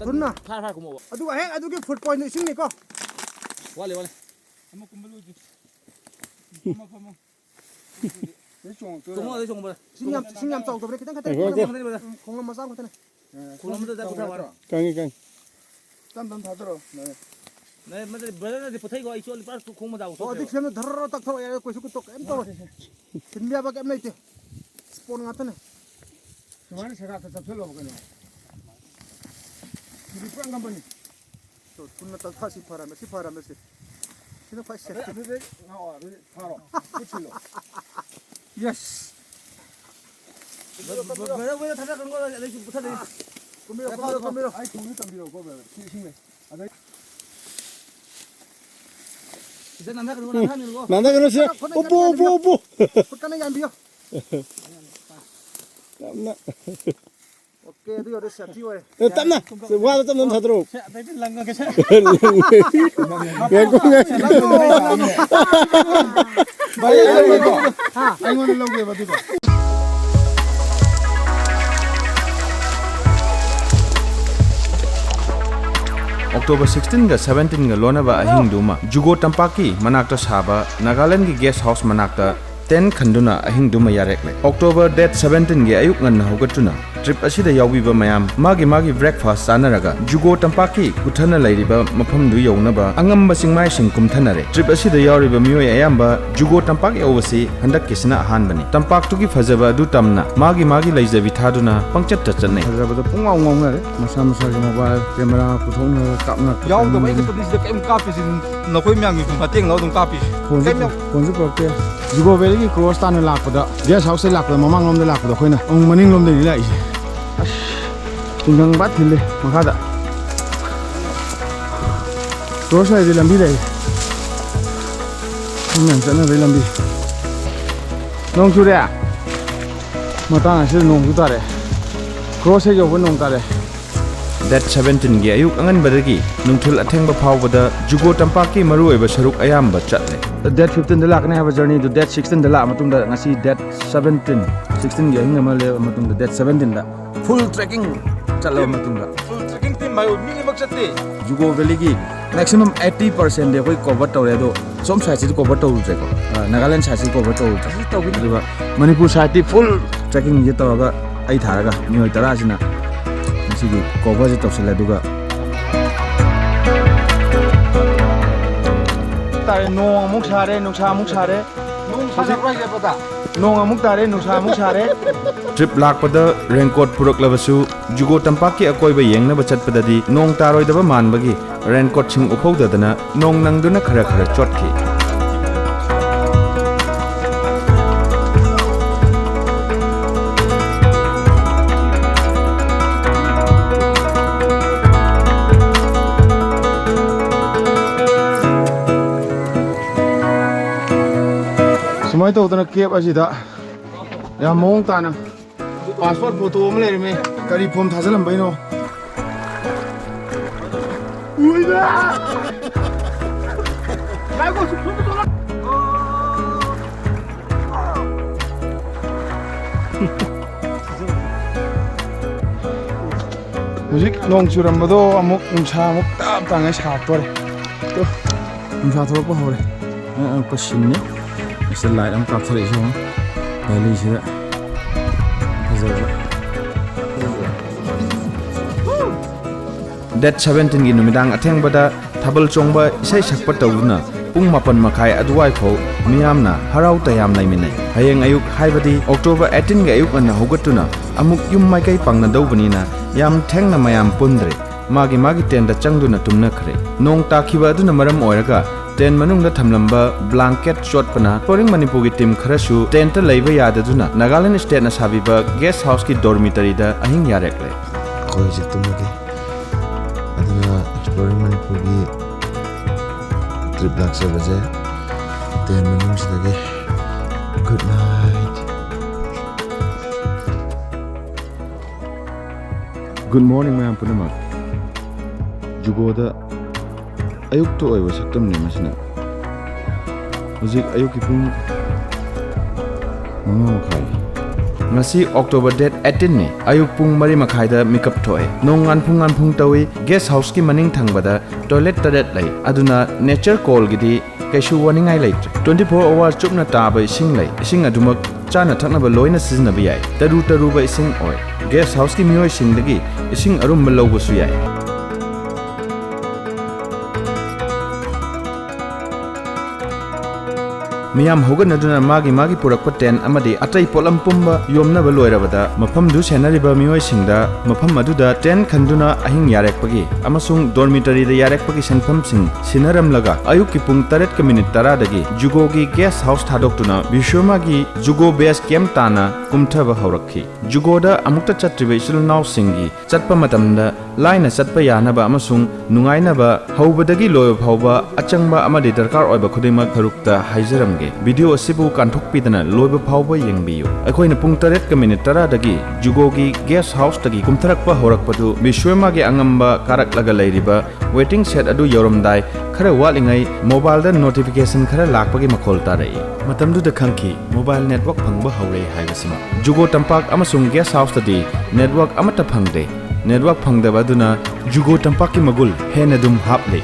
Tunna. Adu aheng adu ke food point sing ni ko. Wale. Amo kumbalu ji. Tunggu. Singyam chau to bre kitang kata. Khonglam masang ko tane. Khonglam da kutha war. Kang. Tam thadro. Nei मतलब बड़ा ना पुथाई को actually पास खोंग में जाओ तो अधिक से धर तक थो यार कोई सुकुत तो एम तो सिंबिया बा केम नहीं थे स्पोन गाते ने तुम्हारे सगा तो सब लोग के ना रिफंड कंपनी तो तुमने तक था सिफारा में से सिनो फाइव सेट दे ना और थारो कुछ लो यस बड़ा था कंगो लेकिन पुथा दे कुमेरो आई कुमेरो तंबिरो को बे सिंग में अदे Nanda kena sih. Opo. Pekane yang bio. Tamna. Oke, itu udah siap sih, weh. Tamna. Wah, tamna thadro. Tapi langga ke sih. Ayo ngomong lagi betul. October 16 ga 17 ga lonaba ahing duma Dzuko tampaki manakta saba Nagaland gi guest house manakta 10 khanduna ahing duma yarekle October date 17 ge ayuk ngan hogatuna trip asida yawbiba mayam magi breakfast sanaraga Dzuko tampaki kuthana lairiba mafam du yawnaba angamba singmai sing kumthanare trip asida yawriba miyoi ayamba Dzuko tampaki awasi handak kisna ahanbani tampak tu gi fajaba du tamna magi laijabi thaduna pangchat chachanne Fajaba da pungaw ngongnare masa gi mobile camera puthongna kapna याव तो भाई तो this came काफी न कोई म्यांग की मतेंग लो तुम काफी फोन से पकते Dzuko valley ki cross tan lakpada guest house lakpada mamang lom de lakpada khoina ong maning lom de ni lai tungang bat thile makada cross ai de lambi dai nan chana de lambi nong chu re mata ase nong chu tare cross ai yo nong tare That 17 gi ayuk angan badagi nungthul athengba phawbada Dzuko tampaki maru eba saruk ayamba chatle That 15 da lakne have a journey to that 16 da la matung da ngasi that 17 16 gi hinga male matung da that 17 da full trekking chalo matung da full trekking team mai minimum chatte Dzuko valley gi maximum 80% de koi cover tawre do som side si cover tawru je ko Nagaland side si cover tawru ji tawbi duba Manipur side full trekking je tawaga ai tharaga nioi tara sina sigi cover je tawsela duga tare nong amuk sare nungsa amuk sare nong sa rai ke pata nong amuk tare nungsa amuk sare trip lakpada raincoat puraklabasu Dzuko tampaki akoiba yengnaba chatpadadi nong taroidaba manbagi raincoat sing uphodadana nong nangduna khara chotki Semua itu udah kiap aja dah. Ya mau tanah. Paspor foto mana ni? Kari form thasa lambai no. Uidah. Bagus, betul lah. Musik nong curam bedo amuk amuk tak tangai satu le. Tuh, satu apa hore? Pesin ni. It's light I'm cut it so Bali sida That 17 gi numidang athengbada thabal chongba isai sakpa tawuna pung mapan makhai aduwai pho miyamna harau tayam laiminai hayeng ayuk haibadi October 18 gi ayuk anna hogatuna amuk yum mai kai pangna dawbanina yam thengna mayam pundre magi tenda changduna tumna khare nong takhiba aduna maram oiraga ten manungda thamlamba blanket shot pana poring Manipur gi team kharasu tent laiba yadaduna Nagaland state na sabiba guest house ki dormitory da ahing yarekle koi jitumage aduna exploring Manipur gi trip lak se baje ten manung sidage good night Good morning mayam punamak Dzuko da ayuk to ay wasaktam ni masina Muzik ayuk ipung mga makai ngasi October date 18 ni ayuk pung mari makhai da mikap thoe nong ngan phung tawi guest house ki maning thangbada toilet tadet lai aduna nature call gidi kaisu warningai lai 24 hours chupna ta ba ising lai ising adumak chana thakna ba loina sizna ba yai taru ba ising oi guest house ki mioi sing dagi ising arum ba lo ba su yai Miyam hogan aduna magi purakpa ten amadi atai polam pumba yomna ba loirabada mafam du senariba mioi singda mafam aduda ten khanduna ahing yarekpagi amasung dormitory da yarekpagi senfam sing sinaram laga ayuk ki pung 3:10 dagi Dzuko gi guest house thadoktuna Bishoma gi Dzuko base camp tana kumtha ba haurakhi Dzuko da amukta chatriba isul naw singi chatpa matamda laina chatpa yana ba amasung nungaina ba haubadagi loy phauba achangba amadi darkar oiba khudima tharukta haijaram video asibu kanthok pidana loiba phauba yengbiyu akoina pung 3:10 dagi Dzuko gi guest house dagi kumtharakpa horakpadu Bishoma gi angamba karak laga leiriba waiting set adu yoramdai khara walingai mobile da notification khara lakpagi makhol tarai matamdu da khangki mobile network phangba haure haibasima Dzuko tampak amasung guest house tadi network amata phangde network phangdaba duna Dzuko tampak ki magul hena dum haple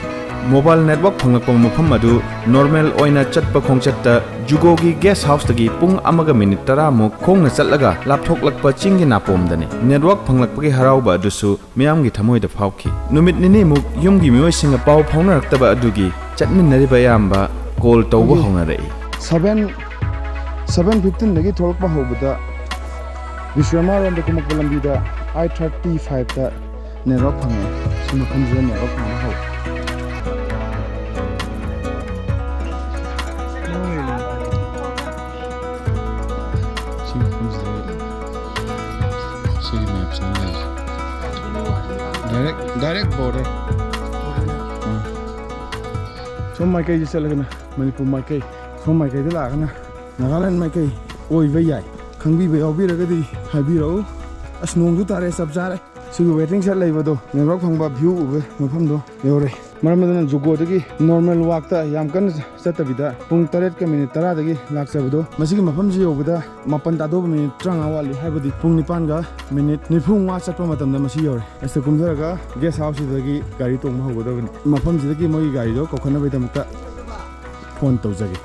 mobile network phangakpa mafam adu normal oina chatpa khongchatta Dzuko gi guest house tagi pung amaga minute 10 muk khongna chatlaga lapthoklakpa chinggi napomdani network phanglakpagi harauba adusu miyamgi thamoi da phauki numit nini muk yumgi mioi singa pau phaunaраktaba adugi chatminnariba yamba call tawba hongarai 7:15 dagi tholakpa hobada Vishwama ram da kumak lambi da I35 da network phange sima khamjena network phang ho direct border so mai kai jisa lagana Manipur mai kai so mai kai dila kana Nagaland mai kai oi vai yai khangbi be obi ragadi habi ro asnong du tare sab jare sigu waiting set lai bado network phangba view ube mafam do yore maramdana Dzuko dagi normal walk ta yam kan satabida pung 3:10 dagi laksabado masigi mafam ji obada mapan ta do minute 30 wali habadi pung 9 ga minute nifung wa chatpa matamda masi yore esta kumdaraga guest house dagi gari tongma hobadabani mafam ji dagi mogi gari do kokhana bedamta phone tawjagi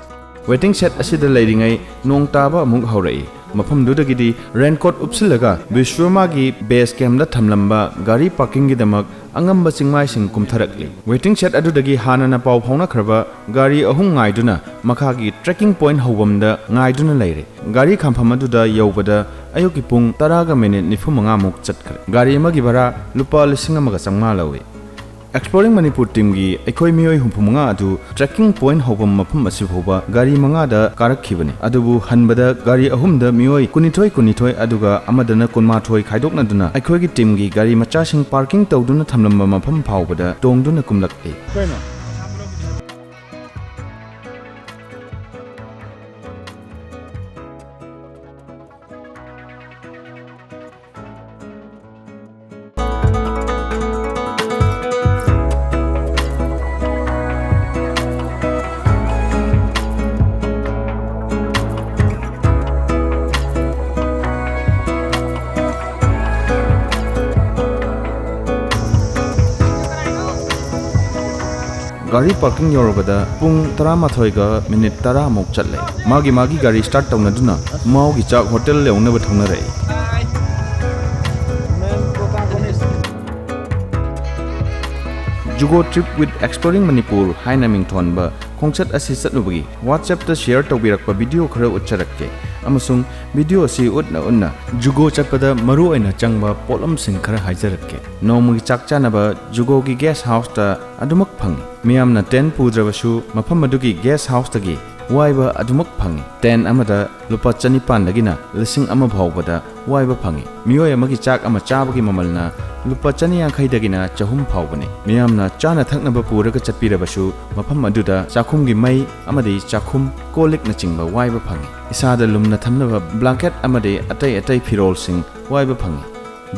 waiting set asida leiringai nong taba amuk haurai mafam dudagidi raincoat upsilaga Bishwama gi base camp da thamlamba gari parking gi damak angamba chingmai sing kumtharakli waiting set adudagi hanana pau phauna khraba gari ahum ngaiduna makhagi trekking point hobamda ngaiduna leire gari khampham aduda yobada ayuki pung 10:95 muk chatkhre gari amagi bara lupa 1,500 lawi Exploring Manipur team gi ekhoi mioi humphumanga adu trekking point hobam mafam asibhoba gari manga da karakhibani adubu hanbada gari ahum da mioi kunithoi aduga amadana kunmathoi khaidokna duna ekhoi gi team gi gari macha sing parking tawduna thamlamba mafam phawbada tongduna kumlakki gari parking yorobada pung 13 ga minute 10 muk chatle magi gari start tawna duna mau gi chak hotel leungna ba thongna rai Dzuko trip with exploring Manipur haina mingthon ba khongchat asi chatnubagi WhatsApp ta share tawbirakpa video khara utcharakke amasung video asi utna Dzuko chappada maru aina changba polam sing khara haijarakke nomagi chakchana ba Dzuko gi guest house ta adumak phangi miyamna 10 pudrabasu mafam adugi guest house tagi waiba adumak phangi 10 amada lupa 9 dagina lising ama bhaubada waiba phangi miyoi amagi chak ama chabagi mamalna lupa 950 dagina chahum phawbani miyamna chana thaknaba puraga chatpirabasu mafam aduda chakhum gi mai amadi chakhum kolik na chingba waiba phangi isada lumna thamnaba blanket amadi atai phirol sing waiba phangi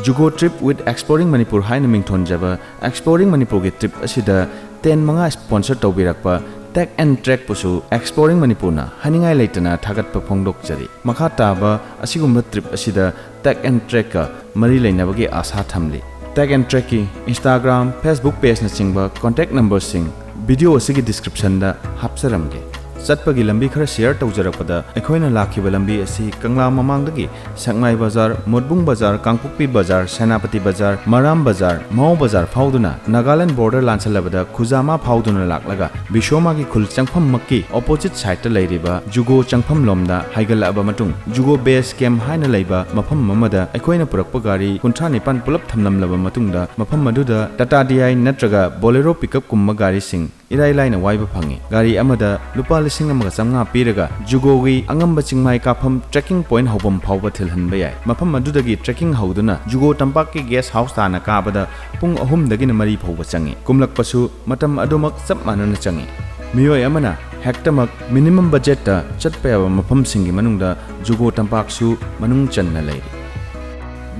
Dzuko trip with exploring Manipur haina mingthon jaba exploring Manipur gi trip asida 10 manga sponsor tawbirakpa tech and trek ꯄꯨꯁꯨ exploring ꯃꯅꯤꯄꯨꯔꯅ ꯍꯥꯏꯅꯤꯡꯉꯥꯏ ꯂꯩꯇꯅ ꯊꯥꯒꯠꯄ ꯐꯣꯡꯗꯣꯛꯆꯔꯤ ꯃꯈꯥ ꯇꯥꯕ ꯑꯁꯤꯒꯨꯝꯕ trip ꯑꯁꯤꯗ ꯇꯦꯛ ꯑꯦꯟ ꯇ꯭ꯔꯦꯛꯀ ꯃꯔꯤ ꯂꯩꯅꯕꯒꯤ ꯑꯥꯁꯥ ꯊꯝꯂꯤ ꯇꯦꯛ ꯑꯦꯟ ꯇ꯭ꯔꯦꯛꯀꯤ ꯏꯟꯁꯇꯥꯒ꯭ꯔꯥꯝ ꯐꯦꯁꯕꯨꯛ ꯄꯦꯖꯅꯆꯤꯡꯕ ꯀꯣꯟꯇꯦꯛ ꯅꯝꯕꯔꯁꯤꯡ ꯚꯤꯗꯤꯑꯣ ꯑꯁꯤꯒꯤ ꯗꯤꯁꯀ꯭ꯔꯤꯞꯁꯟꯗ ꯍꯥꯞꯆꯔꯝꯒꯦ ꯆꯠꯄꯒꯤ ꯂꯝꯕꯤ ꯈꯔ ꯁꯦꯌꯔ ꯇꯧꯖꯔꯛꯄꯗ ꯑꯩꯈꯣꯏꯅ ꯂꯥꯛꯈꯤꯕ ꯂꯝꯕꯤ ꯑꯁꯤ ꯀꯪꯂꯥ ꯃꯃꯥꯡꯗꯒꯤ ꯁꯛꯃꯥꯏ ꯕꯖꯥꯔ ꯃꯣꯠꯕꯨꯡ ꯕꯖꯥꯔ ꯀꯥꯡꯄꯣꯛꯄꯤ ꯕꯖꯥꯔ ꯁꯦꯅꯥꯄꯇꯤ ꯕꯖꯥꯔ ꯃꯔꯥꯝ ꯕꯖꯥꯔ ꯃꯥꯎ ꯕꯖꯥꯔ ꯐꯥꯎꯗꯨꯅ ꯅꯥꯒꯥꯂꯦꯟ ꯕꯣꯔꯗꯔ ꯂꯥꯟꯁꯜꯂꯕꯗ ꯈꯨꯖꯥꯃꯥ ꯐꯥꯎꯗꯨꯅ ꯂꯥꯛꯂꯒ ꯕꯤꯁꯣꯃꯥꯒꯤ ꯈꯨꯜ ꯆꯪꯐꯝꯃꯛꯀꯤ ꯑꯣꯄꯣꯖꯤꯠ ꯁꯥꯏꯗꯇ ꯂꯩꯔꯤꯕ ꯖꯨꯒꯣ ꯆꯪꯐꯝ ꯂꯣꯝꯗ ꯍꯥꯏꯒꯠꯂꯛꯑꯕ ꯃꯇꯨꯡ ꯖꯨꯒꯣ ꯕꯦꯁ ꯀꯦꯝ ꯍꯥꯏꯅ ꯂꯩꯕ ꯃꯐꯝ ꯑꯃꯗ ꯑꯩꯈꯣꯏꯅ ꯄꯨꯔꯛꯄ ꯒꯥꯔꯤ 39 ꯄꯨꯂꯞ ꯊꯝꯂꯝꯂꯕ ꯃꯇꯨꯡꯗ ꯃꯐꯝ ꯑꯗꯨꯗ ꯇꯥꯇꯥ ꯗꯤꯑꯥꯏ ꯅꯠꯇ꯭ꯔꯒ ꯕꯣꯂꯦꯔꯣ ꯄꯤꯀꯞ ꯀꯨꯝꯕ ꯒꯥꯔꯤꯁꯤꯡ इराई लाइन वाइब फंगी गाड़ी अमदा लुपा लिसिंग अमगा चंगा पीरगा जुगोगी अंगंबा चिंगमाई काफम ट्रेकिंग पॉइंट हौबम फाउबा थिलहनबा याय मफम अदुदगी ट्रेकिंग हौदुना जुगो तंपाक की गेस्ट हाउस ताना काबदा पुंग अहुम दगिन मरी फाउबा चंगी कुमलकपसु मतम अदुमक सब मानना चंगी मियोय अमना हेक्टमक मिनिमम बजेट ता चटपा याबा मफम सिंगी मनुंगदा जुगो तंपाकसु मनुंग चन्ना लैरी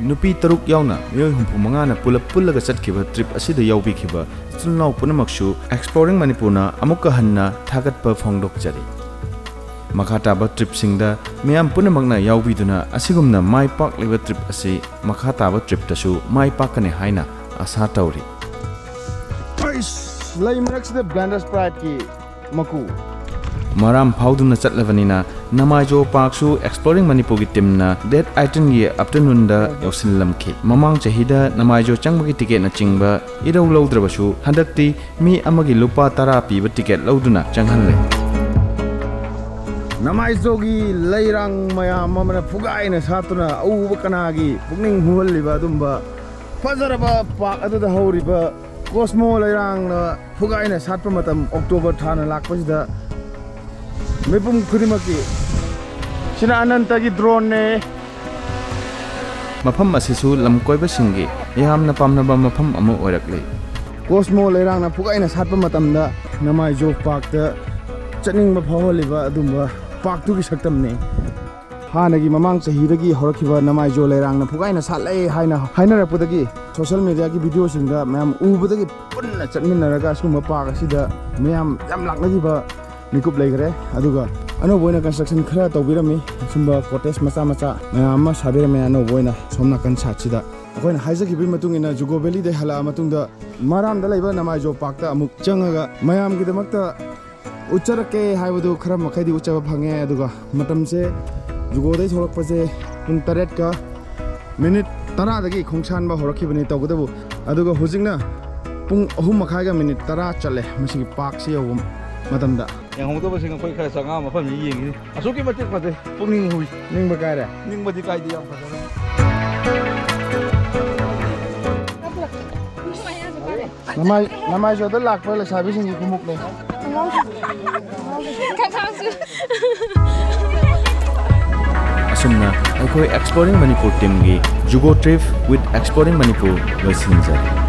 नुपी तरुक यावना मियोय हुंफु मंगाना पुलप पुल्लगा चटखिबा ट्रिप असिदा यावबिखिबा चुनलाव पुनमक्सु एक्सप्लोरिंग मणिपुरना अमुक्का हन्ना थागतपा फोंदोकजरी मखा ताबा ट्रिप सिंगदा मियाम पुनमकना यावबिदुना असिगुमना माई पाकलिबा ट्रिप असि मखा ताबा ट्रिप तसु माई पाकने हाइना आशा तौरी लाई मरक्सदा ब्लेंडर स्प्राइट की मकु मराम फाउदुना चटलबनिना नमाइजो पार्कसु एक्सप्लोरिंग मणिपुर की टीमना डेट 18 की आफ्टरनून दा यौसिनलमखि ममांग चहिदा नमाइजो चंगबगी टिकेट न चिंगबा इरौ लौद्रबसु हंदक्ति मी अमगी लुपा 10 पीबा टिकेट लौदुना चंगहनले नमाइजोगी लैरांग मयाम अमना फुगाइना सातुना औब कनागी पुकनिंग हुहल्लिबा दुंबा फजरबा पाक अदुदा हौरिबा कोस्मो लैरांग फुगाइना सातपा मतम अक्टोबर थाना लाकपसिदा मेपुम खुदिमकी सिना अनंतगी ड्रोन ने मफम असिसु लमकोइबसिंगी यामना पामनबा मफम अमु ओरकले कोस्मो लैरांगना फुगाइना सातपा मतमदा नमाइजो पार्कता चनिंगबा फावलिबा अदुंबा पार्कतुगी सक्तमने हानगी ममांग चहिदगी हरखिबा नमाइजो लैरांगना फुगाइना सातले हाइनरपदगी सोशल मीडिया की वीडियो सिंगा मैम उबदगी पुन्ना चटमिनरगा सुमा पार्क असिदा मैम याम लाकनगिबा मिकुप लेगरे अदुगा अनोबोइना कंस्ट्रक्शन खरा तौबिरमी सुंबा कॉटेज मचा मचा मैम साबिरमे अनोबोइना सोमना कन साचिदा अखोइना हाइजगिबि मतुंगिना जुगो वैली दे हला मतुंदा मारामदा लैबा नमाइजो पार्कता अमुक चंगागा मैम गिदमक्ता उच्चरके हाइबदु खरा मखैदि उच्चबा फंगे अदुगा मतमसे जुगो दे थोलकपसे पुंग 8 का मिनिट 10 दगी खोंगसानबा होरखिबनि तौगदबु अदुगा हुजिंगना पुंग 3 मखाइगा मिनिट 10 चले मसिगी पार्क से यौम मतमदा ꯌꯦꯡꯍꯧꯗꯕꯁꯤꯡ ꯑꯩꯈꯣꯏ ꯈꯔ ꯆꯪꯉꯥ ꯃꯐꯝꯁꯤ ꯌꯦꯡꯉꯤ ꯑꯁꯨꯛꯀꯤ ꯃꯇꯤꯛ ꯐꯖꯩ ꯄꯨꯛꯅꯤꯡ ꯍꯨꯏ निंग बकायरे ꯅꯤꯡꯕꯗꯤ ꯀꯥꯏꯗꯦ ꯌꯥꯝ ꯐꯖꯅ नमाइजोदा लाकपा लेसाबिसिंगी खुमुकने असुमना अखोई एक्सप्लोरिंग मणिपुर टीम की जुगो ट्रिप विद एक्सप्लोरिंग मणिपुर लोइसिंजरी